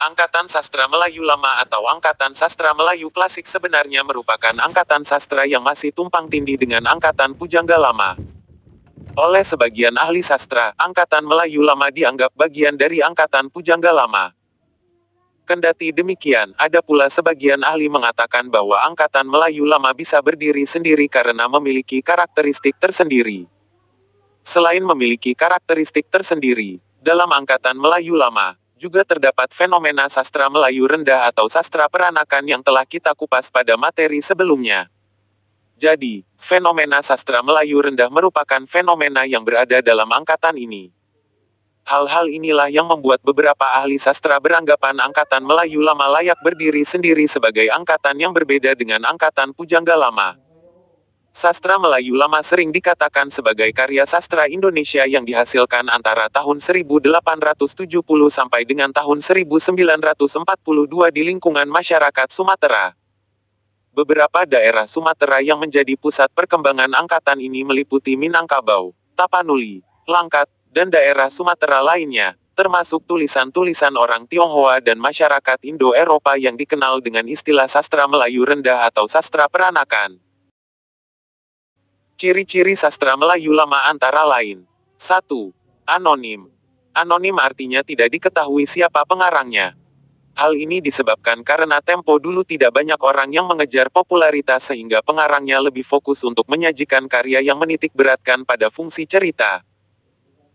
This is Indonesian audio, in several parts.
Angkatan Sastra Melayu Lama atau Angkatan Sastra Melayu Klasik sebenarnya merupakan angkatan sastra yang masih tumpang tindih dengan Angkatan Pujangga Lama. Oleh sebagian ahli sastra, Angkatan Melayu Lama dianggap bagian dari Angkatan Pujangga Lama. Kendati demikian, ada pula sebagian ahli mengatakan bahwa Angkatan Melayu Lama bisa berdiri sendiri karena memiliki karakteristik tersendiri. Selain memiliki karakteristik tersendiri, dalam Angkatan Melayu Lama, juga terdapat fenomena sastra Melayu rendah atau sastra peranakan yang telah kita kupas pada materi sebelumnya. Jadi, fenomena sastra Melayu rendah merupakan fenomena yang berada dalam angkatan ini. Hal-hal inilah yang membuat beberapa ahli sastra beranggapan Angkatan Melayu Lama layak berdiri sendiri sebagai angkatan yang berbeda dengan Angkatan Pujangga Lama. Sastra Melayu Lama sering dikatakan sebagai karya sastra Indonesia yang dihasilkan antara tahun 1870 sampai dengan tahun 1942 di lingkungan masyarakat Sumatera. Beberapa daerah Sumatera yang menjadi pusat perkembangan angkatan ini meliputi Minangkabau, Tapanuli, Langkat, dan daerah Sumatera lainnya, termasuk tulisan-tulisan orang Tionghoa dan masyarakat Indo-Eropa yang dikenal dengan istilah sastra Melayu rendah atau sastra peranakan. Ciri-ciri sastra Melayu Lama antara lain. 1. Anonim. Anonim artinya tidak diketahui siapa pengarangnya. Hal ini disebabkan karena tempo dulu tidak banyak orang yang mengejar popularitas sehingga pengarangnya lebih fokus untuk menyajikan karya yang menitik beratkan pada fungsi cerita.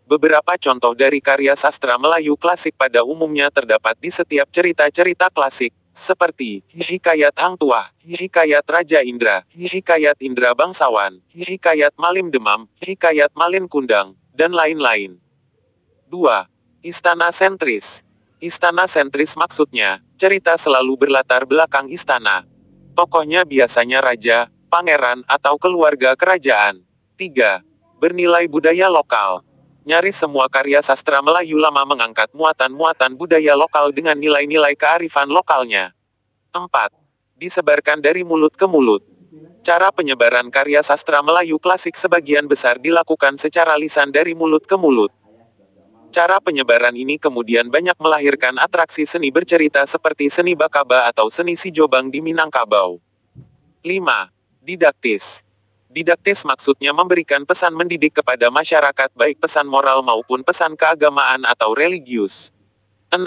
Beberapa contoh dari karya sastra Melayu klasik pada umumnya terdapat di setiap cerita-cerita klasik, seperti Hikayat Hang Tuah, Hikayat Raja Indra, Hikayat Indra Bangsawan, Hikayat Malim Demam, Hikayat Malin Kundang, dan lain-lain. 2. Istana sentris. Istana sentris maksudnya, cerita selalu berlatar belakang istana. Tokohnya biasanya raja, pangeran, atau keluarga kerajaan. 3. Bernilai budaya lokal. Nyaris semua karya sastra Melayu Lama mengangkat muatan-muatan budaya lokal dengan nilai-nilai kearifan lokalnya. 4. Disebarkan dari mulut ke mulut. Cara penyebaran karya sastra Melayu klasik sebagian besar dilakukan secara lisan dari mulut ke mulut. Cara penyebaran ini kemudian banyak melahirkan atraksi seni bercerita seperti seni Bakaba atau seni Sijobang di Minangkabau. 5. Didaktis. Didaktis maksudnya memberikan pesan mendidik kepada masyarakat baik pesan moral maupun pesan keagamaan atau religius. 6.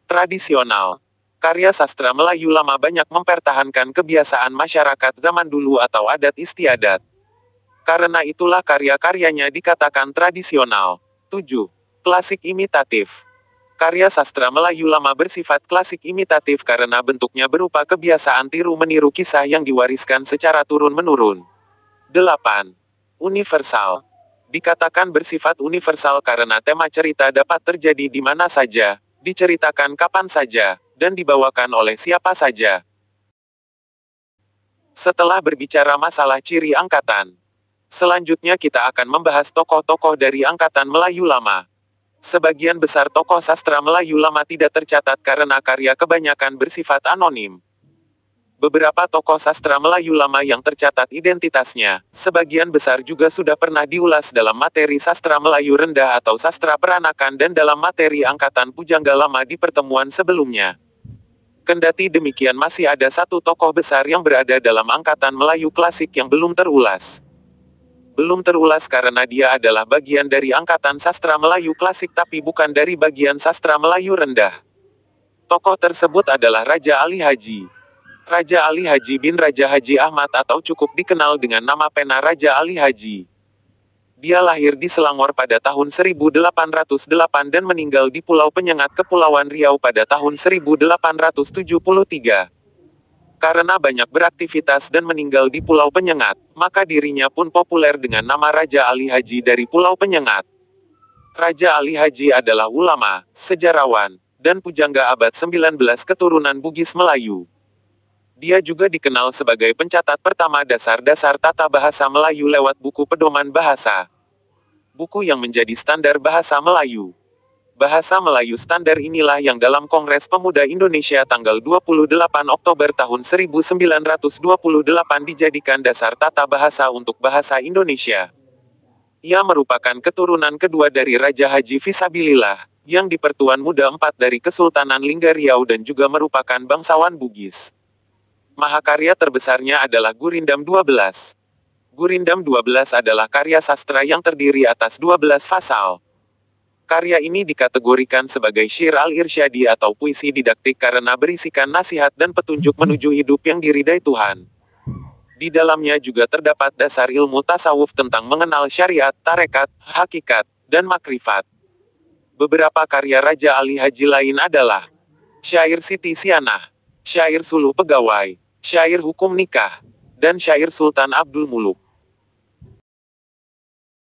Tradisional. Karya sastra Melayu Lama banyak mempertahankan kebiasaan masyarakat zaman dulu atau adat istiadat. Karena itulah karya-karyanya dikatakan tradisional. 7. Klasik imitatif. Karya sastra Melayu Lama bersifat klasik imitatif karena bentuknya berupa kebiasaan tiru-meniru kisah yang diwariskan secara turun-menurun. 8. Universal. Dikatakan bersifat universal karena tema cerita dapat terjadi di mana saja, diceritakan kapan saja, dan dibawakan oleh siapa saja. Setelah berbicara masalah ciri angkatan, selanjutnya kita akan membahas tokoh-tokoh dari Angkatan Melayu Lama. Sebagian besar tokoh sastra Melayu Lama tidak tercatat karena karya kebanyakan bersifat anonim. Beberapa tokoh sastra Melayu Lama yang tercatat identitasnya, sebagian besar juga sudah pernah diulas dalam materi sastra Melayu rendah atau sastra peranakan dan dalam materi Angkatan Pujangga Lama di pertemuan sebelumnya. Kendati demikian masih ada satu tokoh besar yang berada dalam Angkatan Melayu klasik yang belum terulas. Belum terulas karena dia adalah bagian dari Angkatan Sastra Melayu klasik tapi bukan dari bagian sastra Melayu rendah. Tokoh tersebut adalah Raja Ali Haji. Raja Ali Haji bin Raja Haji Ahmad atau cukup dikenal dengan nama pena Raja Ali Haji. Dia lahir di Selangor pada tahun 1808 dan meninggal di Pulau Penyengat Kepulauan Riau pada tahun 1873. Karena banyak beraktivitas dan meninggal di Pulau Penyengat, maka dirinya pun populer dengan nama Raja Ali Haji dari Pulau Penyengat. Raja Ali Haji adalah ulama, sejarawan, dan pujangga abad 19 keturunan Bugis Melayu. Dia juga dikenal sebagai pencatat pertama dasar-dasar tata bahasa Melayu lewat buku Pedoman Bahasa. Buku yang menjadi standar bahasa Melayu. Bahasa Melayu standar inilah yang dalam Kongres Pemuda Indonesia tanggal 28 Oktober tahun 1928 dijadikan dasar tata bahasa untuk bahasa Indonesia. Ia merupakan keturunan kedua dari Raja Haji Fisabilillah. yang dipertuan muda 4 dari Kesultanan Linggariau dan juga merupakan bangsawan Bugis. Mahakarya terbesarnya adalah Gurindam 12. Gurindam 12 adalah karya sastra yang terdiri atas 12 pasal. Karya ini dikategorikan sebagai syair al-irsyadi atau puisi didaktik karena berisikan nasihat dan petunjuk menuju hidup yang diridai Tuhan. Di dalamnya juga terdapat dasar ilmu tasawuf tentang mengenal syariat, tarekat, hakikat, dan makrifat. Beberapa karya Raja Ali Haji lain adalah syair Siti Sianah, syair Suluh Pegawai, syair Hukum Nikah, dan syair Sultan Abdul Muluk.